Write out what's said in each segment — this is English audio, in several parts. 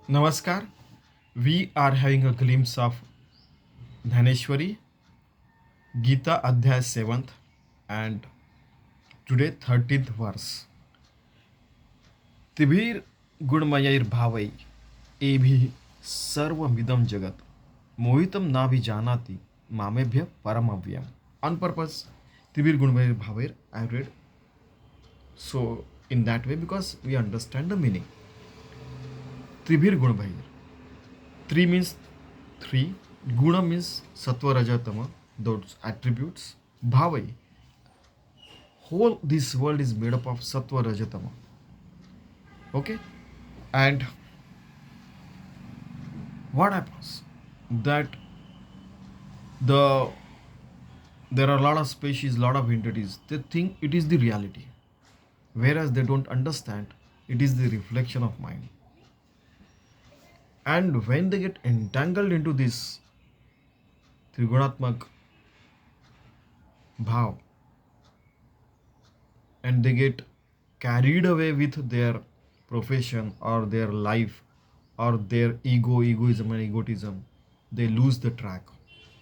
Namaskar. We are having a glimpse of Dnyaneshwari, Geeta Adhyay 7th, and today 13th verse. तिबीर गुणमयैर भावै एभि सर्वमिदं जगत मोहितं नाभि जानाति मामेभ्य परमव्यम. On purpose, Tibir Gunmayir Bhaver, I read so in that way because we understand the meaning. Tribhir Gunmayir. Three means three. Guna means Sattva Rajatama, those attributes. Bhavai. Whole this world is made up of Sattva Rajatama. Okay? And what happens? That the there are a lot of species, lot of entities. They think it is the reality. Whereas they don't understand it is the reflection of mind. And when they get entangled into this Trigunatmak bhav and they get carried away with their profession or their life or their egoism and egotism, they lose the track.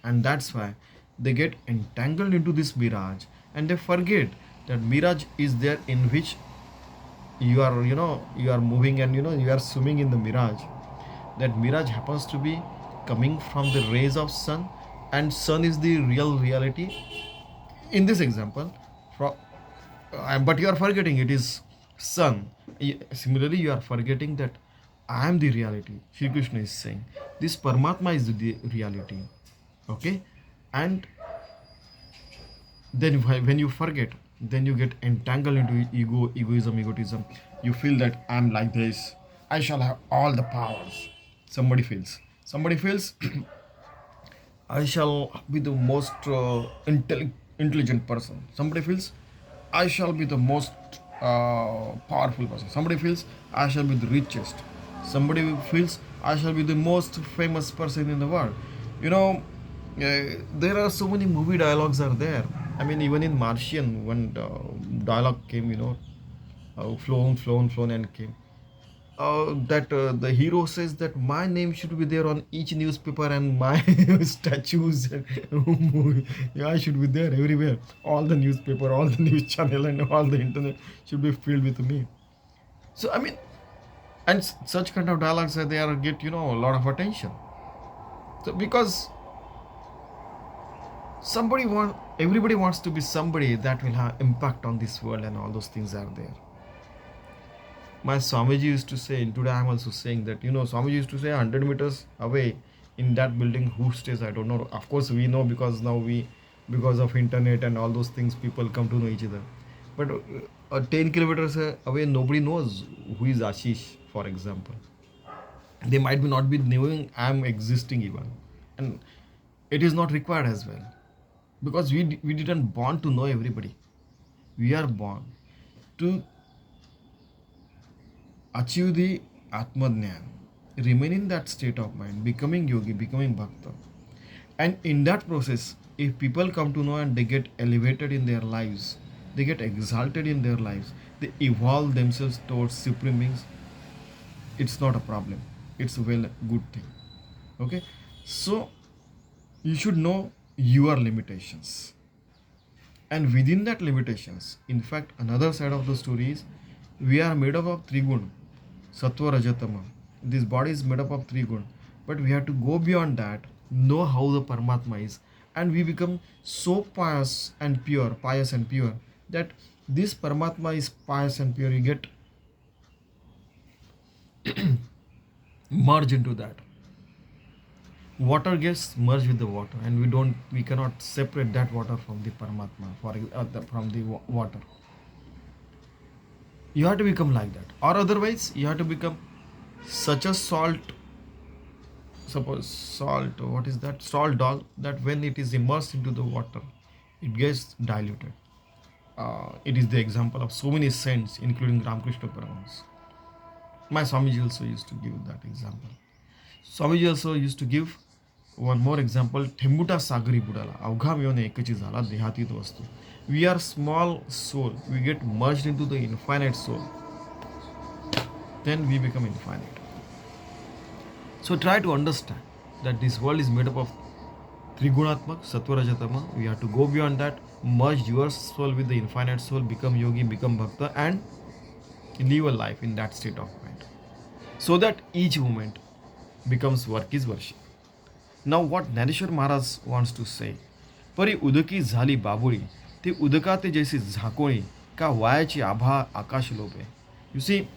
And that's why they get entangled into this mirage and they forget that mirage is there in which you are you are moving and you are swimming in the mirage. That mirage happens to be coming from the rays of sun, and sun is the real reality in this example. But you are forgetting it is sun. Similarly, you are forgetting that I am the reality. Shri Krishna is saying this Paramatma is the reality. Okay? And then when you forget, then you get entangled into egoism, egotism. You feel that I'm like this, I shall have all the powers. Somebody feels I shall be the most intelligent person. Somebody feels I shall be the most powerful person. Somebody feels I shall be the richest. Somebody feels I shall be the most famous person in the world. You know, there are so many movie dialogues are there. I mean, even in Martian, when dialogue came, flown, and came. That the hero says that my name should be there on each newspaper and my statues and yeah, I should be there everywhere. All the newspaper, all the news channel, and all the internet should be filled with me. So I mean, and such kind of dialogues they are get a lot of attention. So because everybody wants to be somebody that will have impact on this world, and all those things are there. My Swamiji used to say, and today I'm also saying that, Swamiji used to say 100 meters away in that building, who stays, I don't know. Of course, we know because now because of internet and all those things, people come to know each other. But 10 kilometers away, nobody knows who is Ashish, for example. They might be not be knowing I'm existing even. And it is not required as well. Because we didn't born to know everybody. We are born to achieve the Atmadnyan, remain in that state of mind, becoming yogi, becoming bhakta. And in that process, if people come to know and they get elevated in their lives, they get exalted in their lives, they evolve themselves towards supreme beings, it's not a problem. It's a good thing. Okay? So, you should know your limitations. And within that limitations, in fact, another side of the story is we are made up of three gun, Sattva Rajatama. This body is made up of three gun. But we have to go beyond that, know how the Paramatma is, and we become so pious and pure, that this Paramatma is pious and pure. You get merge into that. Water gets merged with the water, and we cannot separate that water from the Paramatma, from the water. You have to become like that, or otherwise you have to become such a salt, suppose salt, what is that, salt doll, that when it is immersed into the water, it gets diluted. It is the example of so many saints, including Ramakrishna Paramahansa. My Swamiji also used to give that example. Swamiji also used to give one more example. Thembuta sagari budala avgha mione ekachi zala dehatit vastu. We are small soul, we get merged into the infinite soul, then we become infinite. So try to understand that this world is made up of Trigunatmak, Sattva, Rajatama. We have to go beyond that, merge your soul with the infinite soul, become yogi, become bhakta, and live a life in that state of mind. So that each moment becomes work is worship. Now, what Dnyaneshwar Maharaj wants to say, परी उदकी झाली बाबुळी ती उदकाते जैसी झाकोळी का वायाची आभा आकाश लोभे. You see,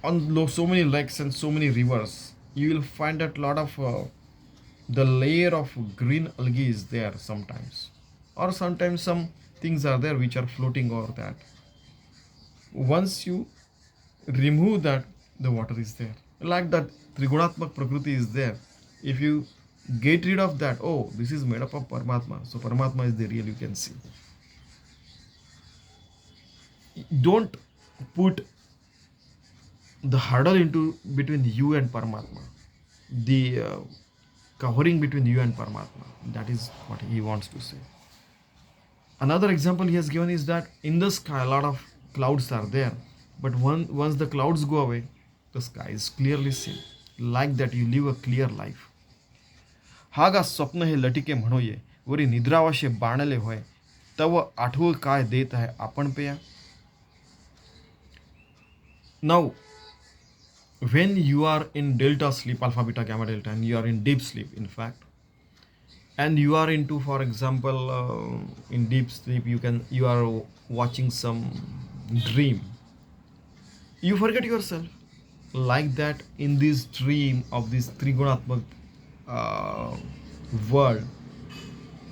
on so many lakes and so many rivers, you will find that lot of the layer of green algae is there sometimes, or sometimes some things are there which are floating over that. Once you remove that, the water is there. Like that, Trigunatmak Prakriti is there. If you get rid of that, oh, this is made up of Paramatma. So Paramatma is the real, you can see. Don't put the hurdle into between you and Paramatma. The covering between you and Paramatma. That is what he wants to say. Another example he has given is that in the sky, a lot of clouds are there. But once the clouds go away, the sky is clearly seen. Like that, you live a clear life. हागा स्वप्न हे लटिके म्हणोये worry निद्रावाशे बाणले होय तव आठवं काय देत आहे आपण पेया. Now, when you are in delta sleep, alpha, beta, gamma, delta, and you are in deep sleep, in fact, and you are into, for example, in deep sleep, you are watching some dream. You forget yourself. Like that, in this dream of this Trigunatmak world,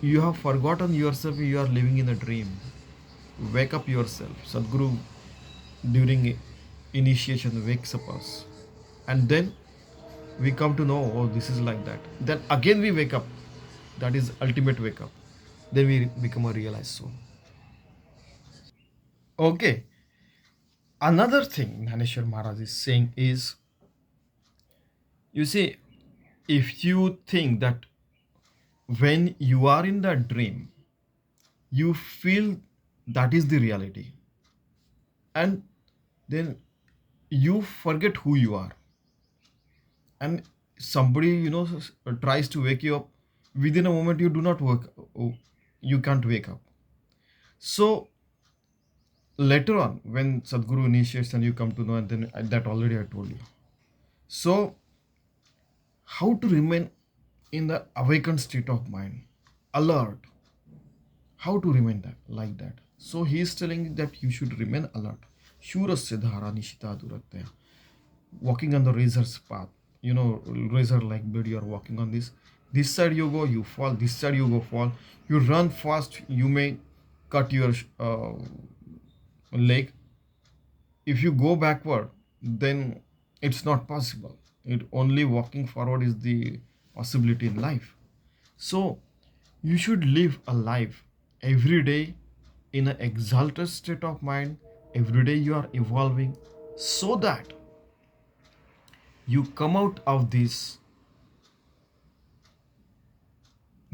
you have forgotten yourself. You are living in a dream. Wake up yourself. Sadguru, during initiation, wakes up us. And then we come to know, oh, this is like that. Then again we wake up. That is ultimate wake up. Then we become a realized soul. Okay. Another thing Dnyaneshwari Maharaj is saying is, you see, if you think that when you are in that dream, you feel that is the reality, and then you forget who you are, and somebody tries to wake you up, within a moment you do not you can't wake up. So later on, when Sadguru initiates and you come to know, and then that already I told you. So how to remain in the awakened state of mind, alert? How to remain that like that? So he is telling that you should remain alert. Shurasya dhara nishita duratya. Walking on the razor's path. Razor like blade, you are walking on this. This side you go, you fall. This side you go, fall. You run fast, you may cut your leg. If you go backward, then it's not possible. Only walking forward is the possibility in life. So you should live a life every day in an exalted state of mind. Every day you are evolving, so that you come out of this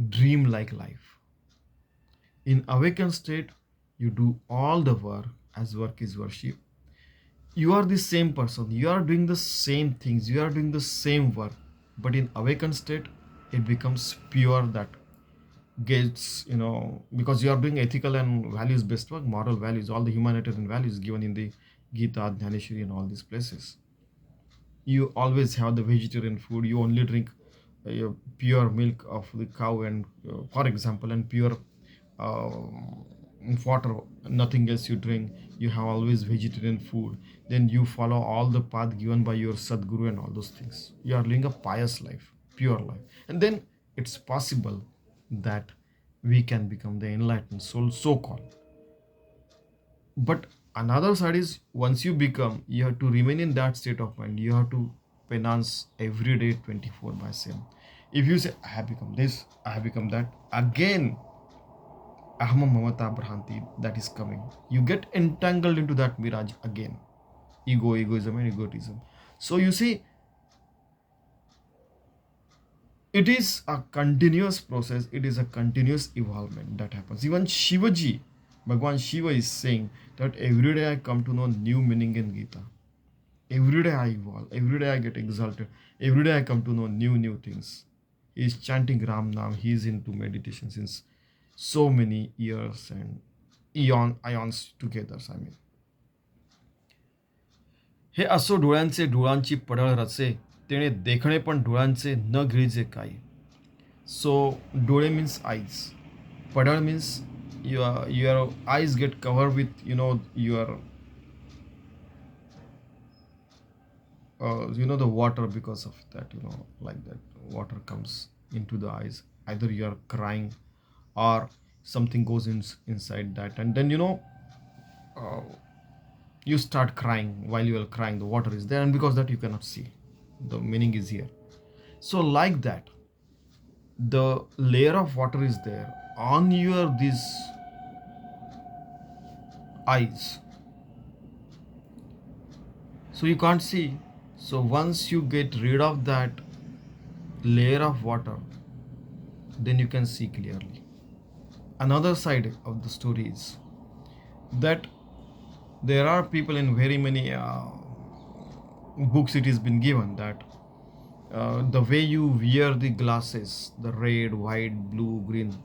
dream-like life. In awakened state, you do all the work, as work is worship. You are the same person. You are doing the same things. You are doing the same work. But in awakened state, it becomes pure, that gets, because you are doing ethical and values-based work, moral values, all the humanitarian values given in the Geeta, Dnyaneshwari, and all these places. You always have the vegetarian food. You only drink pure milk of the cow, and for example, and pure water, nothing else you drink. You have always vegetarian food. Then you follow all the path given by your Sadguru and all those things. You are living a pious life, pure life. And then it's possible that we can become the enlightened soul, so-called. But another side is, once you become, you have to remain in that state of mind. You have to penance every day 24/7. If you say, I have become this, I have become that, again ahama mamata bhranti that is coming. You get entangled into that mirage again. Egoism and egotism. So you see, it is a continuous process. It is a continuous evolvement that happens. Even Shivaji, Bhagwan Shiva is saying that every day I come to know new meaning in Gita. Every day I evolve, every day I get exalted, every day I come to know new things. He's chanting Ram Nam, he's into meditation since so many years and ions together. I mean, हे असो डोळ्यांचे डोळांची पडळ रचे, तेणे देखणे पण डोळ्यांचे न गिळजे काही. सो डोळे means eyes, padal means your eyes get covered with your the water, because of that, like that water comes into the eyes. Either you are crying or something goes inside that, and then uh, you start crying. While you are crying, the water is there, and because that you cannot see, the meaning is here. So like that, the layer of water is there on your these eyes, so you can't see. So once you get rid of that layer of water, then you can see clearly. Another side of the story is that there are people in very many books, it has been given that the way you wear the glasses, the red, white, blue, green,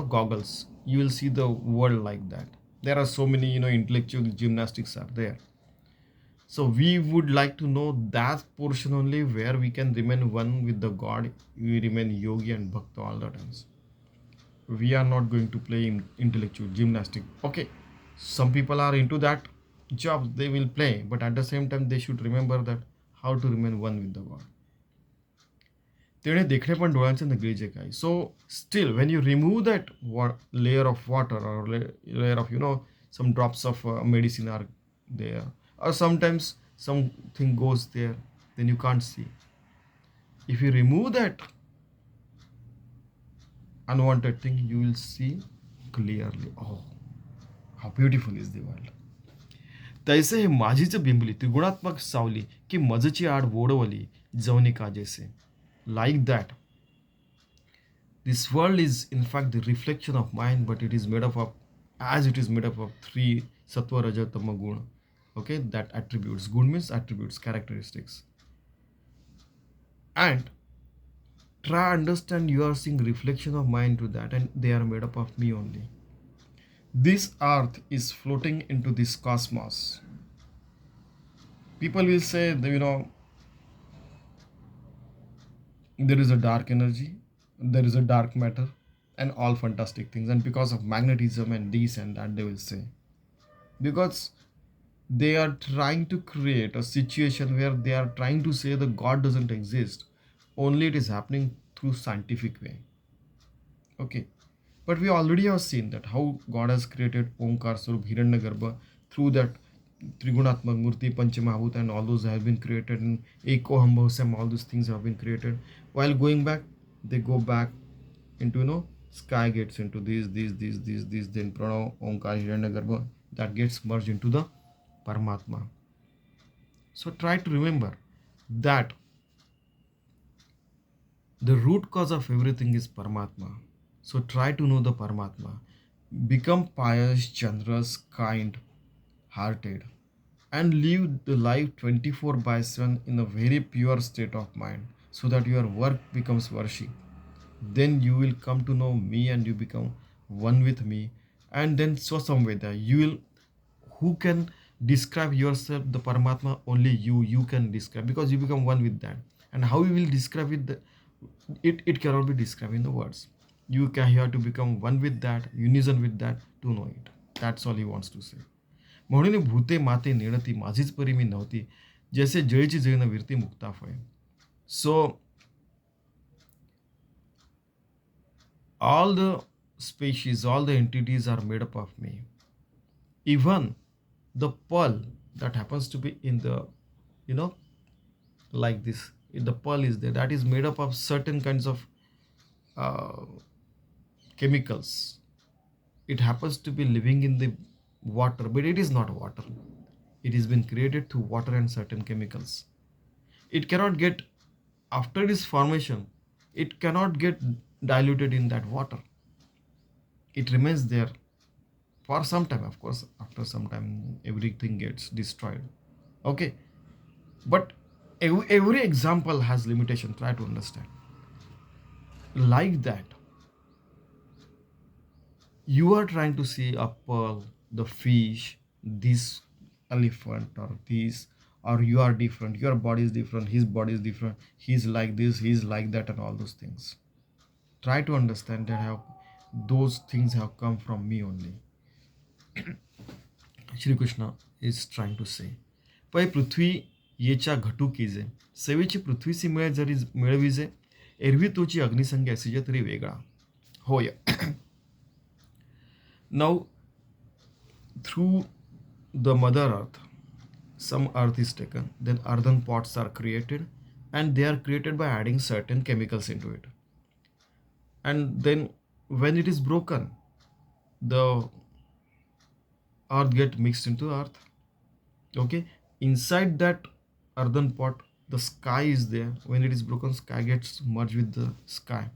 goggles, you will see the world like that. There are so many, intellectual gymnastics are there. So we would like to know that portion only where we can remain one with the God. We remain yogi and bhakta all the times. We are not going to play in intellectual gymnastic. Okay, some people are into that job, they will play, but at the same time they should remember that how to remain one with the God. तेणे देखणे पण डोळ्यांचे नगळीचे काय. So still, when you remove that layer of water or layer of some drops of medicine are there, or sometimes something goes there, then you can't see. If you remove that unwanted thing, you will see clearly. Oh, how beautiful is the world. तैसे हे माझीच बिंबली त्रिगुणात्मक सावली की मजची आड ओढवली जवनी काजेसे. Like that, this world is in fact the reflection of mind, but it is made up of, as it is made up of three sattva raja tama guna. Okay, that attributes. Gun means attributes, characteristics. And try understand, you are seeing reflection of mind to that, and they are made up of me only. This earth is floating into this cosmos. People will say that, there is a dark energy, there is a dark matter, and all fantastic things. And because of magnetism and this and that, they will say, because they are trying to create a situation where they are trying to say the God doesn't exist, only it is happening through scientific way. Okay, but we already have seen that how God has created Omkar Swarup Hiranyagarbha through that Trigunatmak Murti, Panchamahabhuta, and all those have been created, in Eko Hambhosam, all those things have been created. While going back, they go back into sky gets into this, then Pranav, Omkar, Hiranyagarbha, that gets merged into the Paramatma. So try to remember that the root cause of everything is Paramatma. So try to know the Paramatma. Become pious, generous, kind, hearted, and live the life 24/7 in a very pure state of mind, so that your work becomes worship. Then you will come to know me and you become one with me. And then Swasamveda, you will, who can describe yourself, the Paramatma, only you can describe, because you become one with that. And how you will describe it, it cannot be described in the words. You have to become one with that, unison with that, to know it. That's all he wants to say. म्हणून भूते माते नेणती माझीच परी मी नव्हती, जैसे जळीची जळीनं विरती मुक्ता फळे. So all the species, all the entities are made up of me. Even the pearl that happens to be in the, like this, the pearl is there, that is made up of certain kinds of chemicals. It happens to be living in the water, but it is not water. It has been created through water and certain chemicals. It cannot get, after its formation, it cannot get diluted in that water. It remains there for some time. Of course, after some time, everything gets destroyed. Okay. But every example has limitation. Try to understand. Like that, you are trying to see a pearl, the fish, this elephant, or this, or you are different, your body is different, his body is different, he's like this, he's like that, and all those things. Try to understand that how those things have come from me only. Shri Krishna is trying to say. पै पृथ्वी येच्या घटुकीजे सेवेची पृथ्वीसी मिळे जरी मिळविजे एरवी तोची अग्निसंख्या असिजे तरी वेगळा होय. Now, through the mother earth, some earth is taken, then earthen pots are created, and they are created by adding certain chemicals into it. And then when it is broken, the earth get mixed into earth. Okay, inside that earthen pot, the sky is there. When it is broken, sky gets merged with the sky.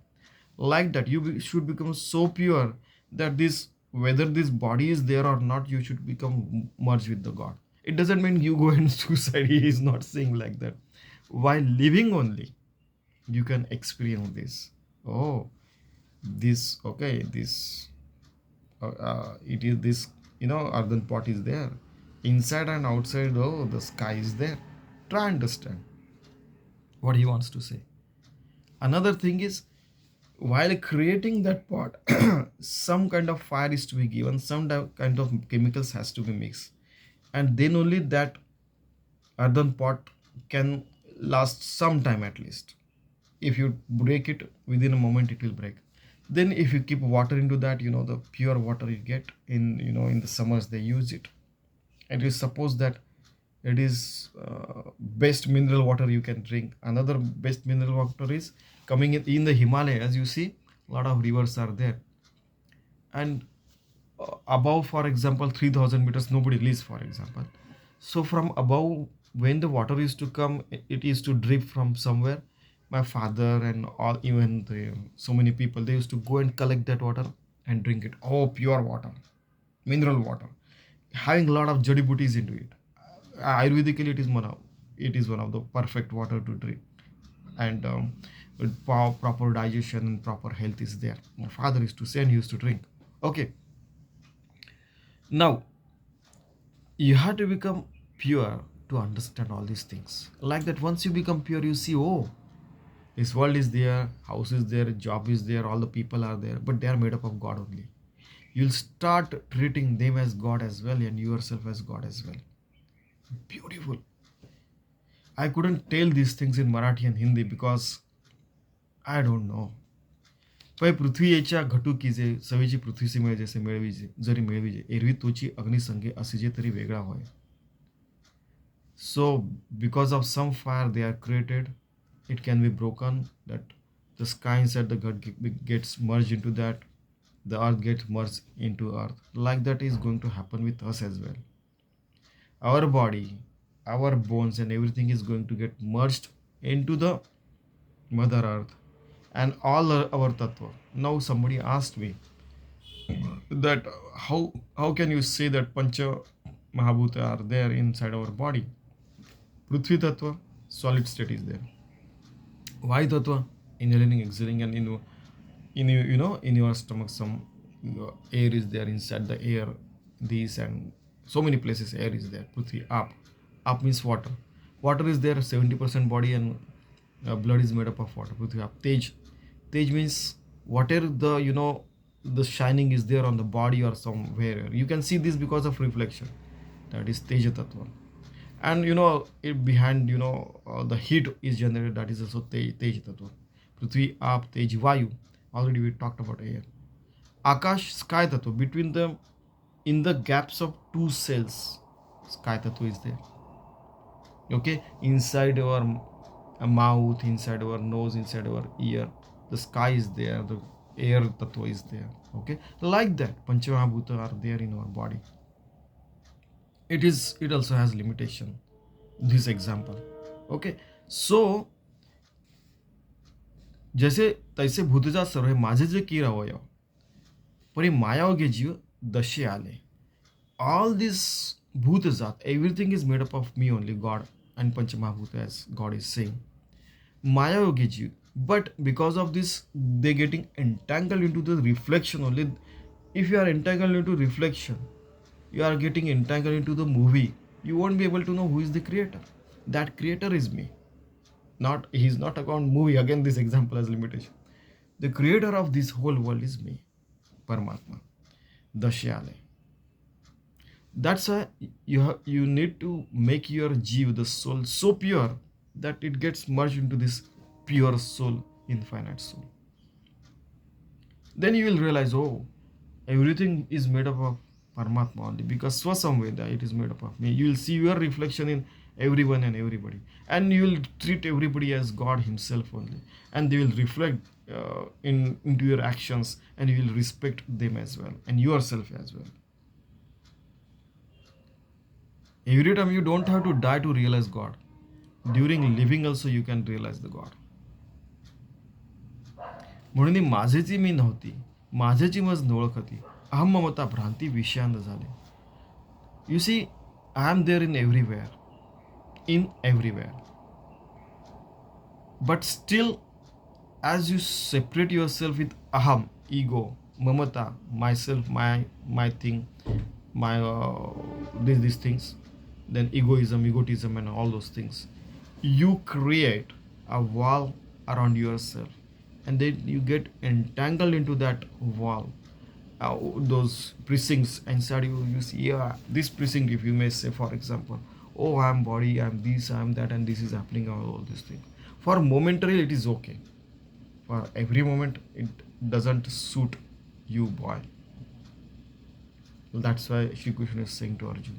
Like that, you should become so pure that this, whether this body is there or not, you should become merged with the God. It doesn't mean you go and suicide. He is not saying like that. While living only, you can experience this. Oh, this, okay, this, it is this, earthen pot is there. Inside and outside, oh, the sky is there. Try and understand what he wants to say. Another thing is, while creating that pot, some kind of fire is to be given, some kind of chemicals has to be mixed, and then only that earthen pot can last some time at least. If you break it within a moment, it will break. Then if you keep water into that, the pure water you get in the summers, they use it. And you suppose that it is best mineral water you can drink. Another best mineral water is coming in the Himalayas. You see, a lot of rivers are there, and above, for example, 3,000 meters, nobody lives, for example. So from above, when the water used to come, it used to drip from somewhere. My father and all, even so many people, they used to go and collect that water and drink it. Oh, pure water, mineral water, having a lot of jadi booties into it. Ayurvedically, it is one of the perfect water to drink, and with proper digestion and proper health is there. My father used to say and he used to drink. Okay. Now, you have to become pure to understand all these things. Like that, once you become pure, you see, oh, this world is there, house is there, job is there, all the people are there, but they are made up of God only. You'll start treating them as God as well, and yourself as God as well. Beautiful. I couldn't tell these things in Marathi and Hindi because I don't know. पै पृथ्वी येच्या घटुकीजे सवेची पृथ्वीसी मिळे जैसे मिळविजे जरी मिळविजे एरवी तोची अग्निसंगे असिजे तरी वेगळा होय. So because of some fire they are created, it can be broken, that the sky inside the gut gets merged into that, the earth gets merged into earth. Like that is going to happen with us as well. Our body, our bones and everything is going to get merged into the mother earth and all our tattva. Now somebody asked me that how can you say that pancha mahabhuta are there inside our body? Prithvi tattva, solid state is there. Vayu tattva, inhaling, exhaling, and in your stomach some air is there. Inside the air, these and so many places air is there. Prithvi, up means water. Water is there, 70% body, and blood is made up of water. Prithvi up. Tej means whatever the shining is there on the body or somewhere. You can see this because of reflection. That is Teja Tattva. And it behind the heat is generated. That is also Tej Tattva. Prithvi, Aap, Tej, Vayu. Already we talked about air. Akash, Sky Tattva. Between them, in the gaps of two cells, Sky Tattva is there. Okay, inside our mouth, inside our nose, inside our ear, the sky is there, the air tattva is there. Okay, like that, Panchamahabhuta are there in our body. It also has limitation. This example. Okay, so जैसे तैसे भूतजा सर्व माझे जे कीर अवयव परी मायावगे जीव दशे आले. All this bhutazat, everything is made up of me only, God. and Panchamahabhuta, as God is saying. Maya Yogi Ji. But because of this, they getting entangled into the reflection only. If you are entangled into reflection, you are getting entangled into the movie, you won't be able to know who is the creator. That creator is me. Not he's not account movie. Again, this example has limitation. The creator of this whole world is me, Paramatma, Dashyale. That's why you need to make your jiv, the soul, so pure that it gets merged into this pure soul, infinite soul. Then you will realize, oh, everything is made up of Paramatma only, because Swasamveda, it is made up of me. You will see your reflection in everyone and everybody, and you will treat everybody as God Himself only, and they will reflect into your actions, and you will respect them as well, and yourself as well. Every time you don't have to die to realize God. During living also you can realize the God. म्हणून ही माझेची मी नव्हती, माझ्याची मज नोळखती, अहम ममता भ्रांती विषयांत झाले. You see, I am there in everywhere. But still, as you separate yourself with aham, ego, mamata, myself, my thing, my these things, then egotism, and all those things, you create a wall around yourself, and then you get entangled into that wall, those precincts inside you. You see, yeah, this precinct, if you may say, for example, oh, I am body, I am this, I am that, and this is happening, all these things. For momentarily it is okay. For every moment it doesn't suit you, boy. That's why Shri Krishna is saying to Arjuna,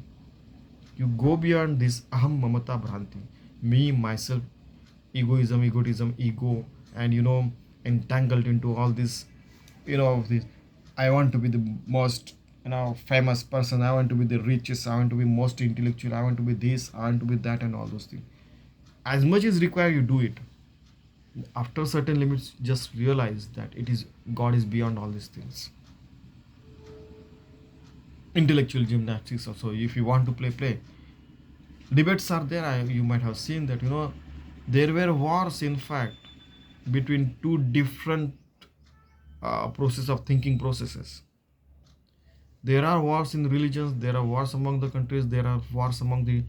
you go beyond this aham mamata bhranti, me, myself, egotism, ego, and entangled into all this, this. I want to be the most famous person. I want to be the richest. I want to be most intellectual. I want to be this. I want to be that, and all those things. As much is required, you do it. After certain limits, just realize that God is beyond all these things. Intellectual gymnastics also. If you want to play. Debates are there. You might have seen that there were wars, in fact, between two different process of thinking processes. There are wars in religions, there are wars among the countries, there are wars among the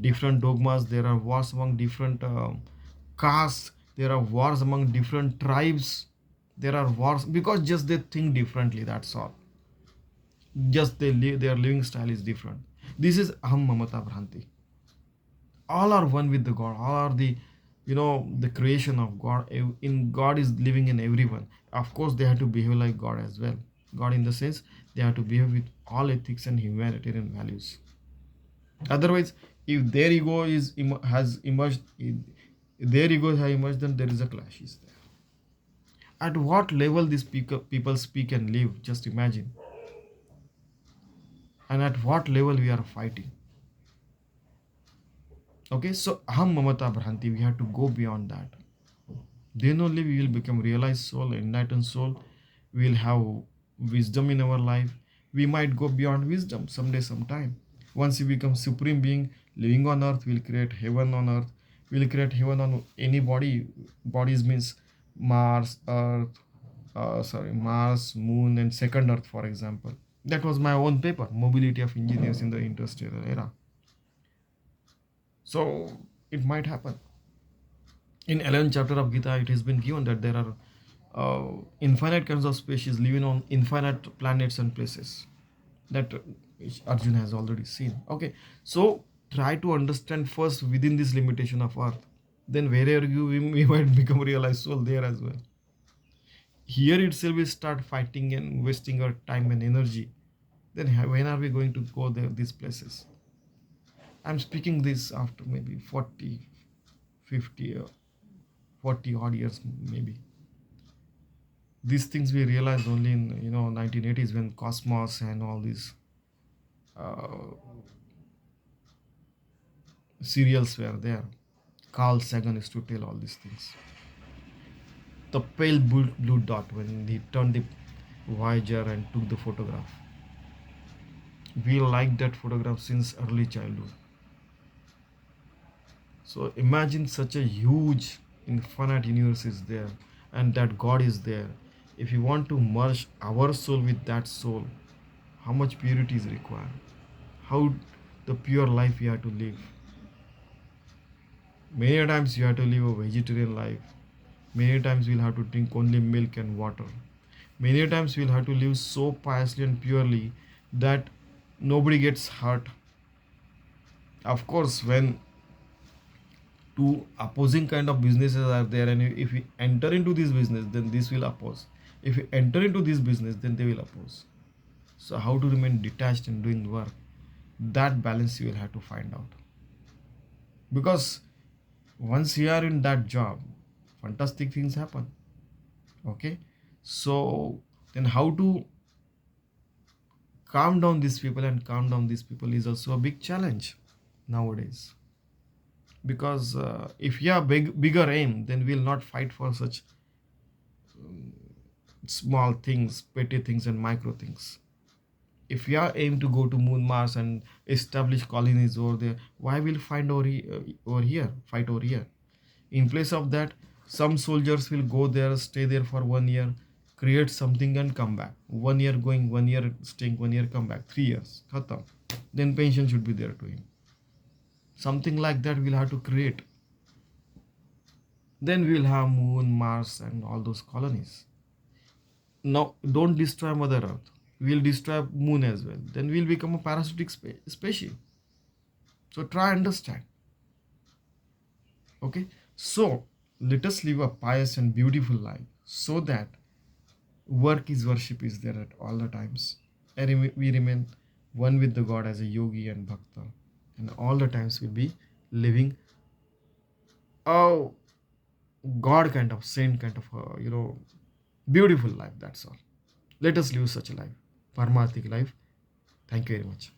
different dogmas, there are wars among different castes, there are wars among different tribes, there are wars because just they think differently, that's all. Just their living style is different. This is aham mamata bhranti. All are one with the God, all are the the creation of God. In God is living in everyone. Of course they have to behave like God as well. God in the sense they have to behave with all ethics and humanitarian values. Otherwise, if their ego has emerged, their egos have emerged, then there is a clash is there. At what level these people speak and live, just imagine. And at what level we are fighting. Okay, so aham mamata bhranti, we have to go beyond that. Then only we will become realized soul, enlightened soul. We will have wisdom in our life. We might go beyond wisdom someday, sometime. Once we become supreme being living on earth, we'll create heaven on earth. We'll create heaven on any body. Bodies means Mars, Earth, Mars, Moon, and second Earth, for example. That was my own paper, Mobility of Engineers in the Interstellar Era. So it might happen. In 11th chapter of Gita, it has been given that there are infinite kinds of species living on infinite planets and places. That Arjuna has already seen. Okay, so try to understand first within this limitation of Earth. Then wherever we might become realized soul there as well. Here itself we start fighting and wasting our time and energy. Then when are we going to go there, these places? I'm speaking this after maybe 40, 50, 40 odd years maybe. These things we realized only in 1980s when Cosmos and all these serials were there. Carl Sagan used to tell all these things. The pale blue dot when he turned the Voyager and took the photograph. We liked that photograph since early childhood. So imagine such a huge infinite universe is there, and that God is there. If you want to merge our soul with that soul, how much purity is required? How the pure life you have to live? Many times you have to live a vegetarian life. Many times we'll have to drink only milk and water. Many times we'll have to live so piously and purely that nobody gets hurt. Of course, when two opposing kind of businesses are there, and if we enter into this business, then this will oppose. If we enter into this business, then they will oppose. So how to remain detached in doing work? That balance you will have to find out. Because once you are in that job, fantastic things happen. Okay, so then how to calm down these people and calm down these people is also a big challenge nowadays. Because if you have bigger aim, then we'll not fight for such small things, petty things, and micro things. If we are aim to go to moon, Mars, and establish colonies over there, why will find over here, fight over here? In place of that, some soldiers will go there, stay there for 1 year, create something and come back. 1 year going, 1 year staying, 1 year come back, 3 years, khatam. Then pension should be there to him. Something like that we'll have to create. Then we'll have moon, Mars, and all those colonies. Now, don't destroy Mother Earth. We'll destroy moon as well. Then we'll become a parasitic species. So try understand. Okay. So let us live a pious and beautiful life so that work is worship is there at all the times. And we remain one with the God as a yogi and bhakta. And all the times we'll be living a God kind of saint kind of beautiful life. That's all. Let us live such a life, Paramatic life. Thank you very much.